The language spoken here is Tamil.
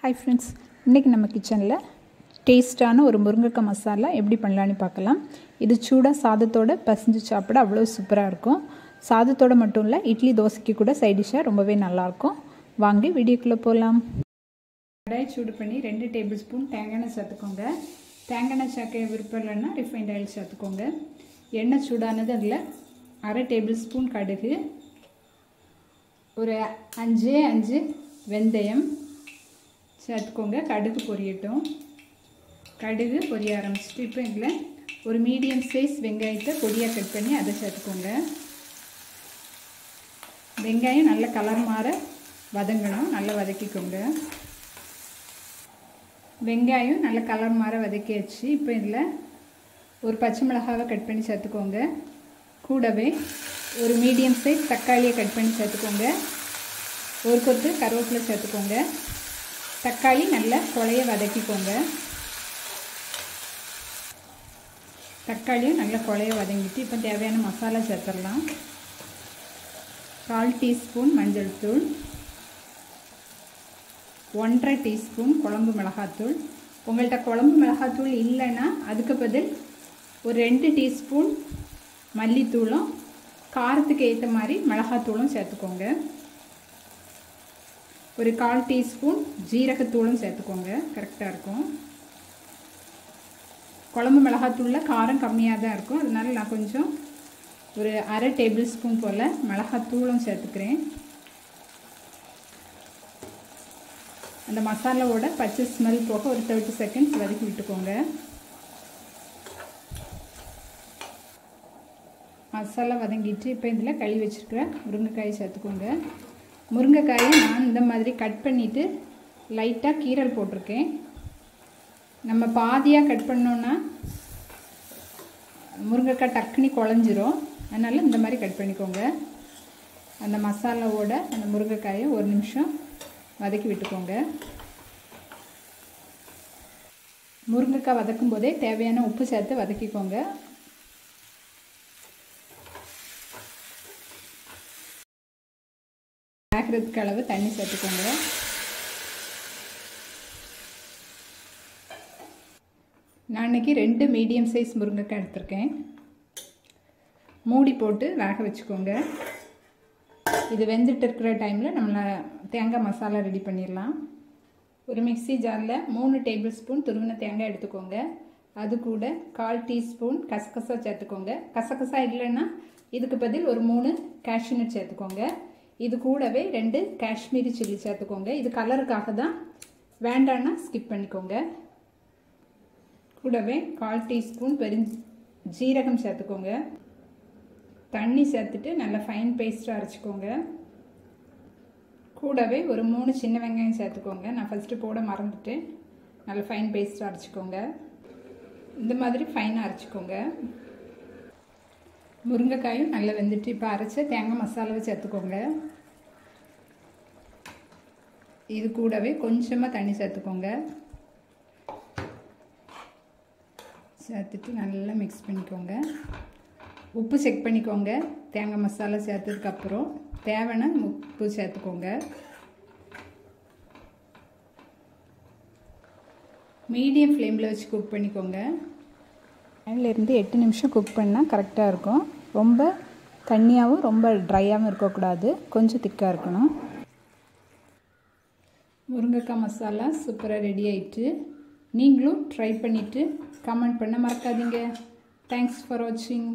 ஹாய் ஃப்ரெண்ட்ஸ், இன்றைக்கி நம்ம கிச்சனில் டேஸ்ட்டான ஒரு முருங்கைக்காய் மசாலா எப்படி பண்ணலான்னு பார்க்கலாம். இது சூடாக சாதத்தோடு பசஞ்சு சாப்பிட அவ்வளோ சூப்பராக இருக்கும். சாதத்தோடு மட்டும் இல்லை, இட்லி தோசைக்கு கூட சைட் டிஷ்ஷாக ரொம்பவே நல்லாயிருக்கும். வாங்க வீடியோக்குள்ளே போகலாம். கடாய் சூடு பண்ணி 2 டேபிள் ஸ்பூன் தேங்காய் எண்ணெய் சேர்த்துக்கோங்க. தேங்காய் எண்ணெய் சேர்க்க விருப்பம் இல்லைன்னா ரிஃபைண்ட் ஆயில் சேர்த்துக்கோங்க. எண்ணெய் சூடானது அதில் 1/2 டேபிள் ஸ்பூன் கடுகு, ஒரு 5 வெந்தயம் சேர்த்துக்கோங்க. கடுகு பொரியட்டும். கடுகு பொரிய ஆரம்பிச்சிட்டு இப்போ இதில் ஒரு மீடியம் சைஸ் வெங்காயத்தை பொடியாக கட் பண்ணி அதை சேர்த்துக்கோங்க. வெங்காயம் நல்ல கலர் மாற வதங்கணும், நல்லா வதக்கிக்கோங்க. வெங்காயம் நல்ல கலர் மாற வதக்கியாச்சு. இப்போ இதில் ஒரு பச்சை மிளகாவை கட் பண்ணி சேர்த்துக்கோங்க. கூடவே ஒரு மீடியம் சைஸ் தக்காளியை கட் பண்ணி சேர்த்துக்கோங்க. ஒரு கொத்து கருவேப்பிலை சேர்த்துக்கோங்க. தக்காளி நல்லா குழைய வதக்கிக்கோங்க. தக்காளியும் நல்லா குழைய வதங்கிட்டு இப்போ தேவையான மசாலா சேர்த்துடலாம். 1/4 டீஸ்பூன் மஞ்சள் தூள், 1/2 டீஸ்பூன் குழம்பு மிளகாத்தூள். உங்கள்கிட்ட குழம்பு மிளகாத்தூள் இல்லைன்னா அதுக்கு பதில் ஒரு 2 டீஸ்பூன் மல்லித்தூளும் காரத்துக்கு ஏற்ற மாதிரி மிளகாத்தூளும் சேர்த்துக்கோங்க. ஒரு 1/4 டீஸ்பூன் ஜீரகத்தூளும் சேர்த்துக்கோங்க, கரெக்டாக இருக்கும். குழம்பு மிளகாத்தூளில் காரம் கம்மியாக தான் இருக்கும், அதனால நான் கொஞ்சம் ஒரு 1/2 டேபிள் ஸ்பூன் போல் மிளகாத்தூளும் சேர்த்துக்கிறேன். அந்த மசாலாவோட பச்சை ஸ்மெல் போக ஒரு 30 செகண்ட்ஸ் வதக்கி விட்டுக்கோங்க. மசாலா வதங்கிட்டு இப்போ இதில் கழுவி வச்சுருக்கிற முருங்கைக்காயை சேர்த்துக்கோங்க. முருங்கைக்காயை நான் இந்த மாதிரி கட் பண்ணிவிட்டு லைட்டாக கீரல் போட்டிருக்கேன். நம்ம பாதியாக கட் பண்ணோன்னா முருங்கைக்காய் டக்குனி குழஞ்சிரும், அதனால் இந்த மாதிரி கட் பண்ணிக்கோங்க. அந்த மசாலாவோட அந்த முருங்கைக்காயை ஒரு நிமிஷம் வதக்கி விட்டுக்கோங்க. முருங்கைக்காய் வதக்கும் போதே தேவையான உப்பு சேர்த்து வதக்கிக்கோங்க. வேகிறதுக்கு அளவு தண்ணி சேர்த்துக்கோங்க. நான் இன்றைக்கி 2 மீடியம் சைஸ் முருங்கைக்காய் எடுத்திருக்கேன். மூடி போட்டு வேக வச்சுக்கோங்க. இது வெந்துட்டு இருக்கிற டைமில் நம்மளை தேங்காய் மசாலா ரெடி பண்ணிடலாம். ஒரு மிக்ஸி ஜாரில் 3 டேபிள் ஸ்பூன் துருவின தேங்காய் எடுத்துக்கோங்க. அது கூட 1/4 டீஸ்பூன் கசகசா சேர்த்துக்கோங்க. கசகசா இல்லைன்னா இதுக்கு பதில் ஒரு 3 கேஷ்யூ நட் சேர்த்துக்கோங்க. இது கூடவே 2 காஷ்மீரி சில்லி சேர்த்துக்கோங்க. இது கலருக்காக தான், வேண்டான்னா ஸ்கிப் பண்ணிக்கோங்க. கூடவே 1/4 டீஸ்பூன் ஜீரகம் சேர்த்துக்கோங்க. தண்ணி சேர்த்துட்டு நல்லா ஃபைன் பேஸ்ட்டாக அரைச்சிக்கோங்க. கூடவே ஒரு 3 சின்ன வெங்காயம் சேர்த்துக்கோங்க. நான் ஃபஸ்ட்டு போட மறந்துட்டு நல்லா ஃபைன் பேஸ்ட்டாக அரைச்சிக்கோங்க. இந்த மாதிரி ஃபைனாக அரைச்சிக்கோங்க. முருங்கைக்காயும் நல்லா வெந்துட்டு இப்போ அரைச்ச தேங்காய் மசாலாவை சேர்த்துக்கோங்க. இது கூடவே கொஞ்சமாக தண்ணி சேர்த்துக்கோங்க. சேர்த்துட்டு நல்லா மிக்ஸ் பண்ணிக்கோங்க. உப்பு செக் பண்ணிக்கோங்க. தேங்காய் மசாலா சேர்த்ததுக்கப்புறம் தேவையான உப்பு சேர்த்துக்கோங்க. மீடியம் ஃப்ளேமில் வச்சு குக் பண்ணிக்கோங்க. 7 to 8 நிமிஷம் குக் பண்ணால் கரெக்டாக இருக்கும். ரொம்ப தண்ணியாகவும் ரொம்ப ட்ரையாகவும் இருக்கக்கூடாது, கொஞ்சம் திக்காக இருக்கணும். முருங்கைக்காய் மசாலா சூப்பராக ரெடி ஆகிட்டு. நீங்களும் ட்ரை பண்ணிவிட்டு கமெண்ட் பண்ண மறக்காதீங்க. தேங்க்ஸ் ஃபார் வாட்சிங்.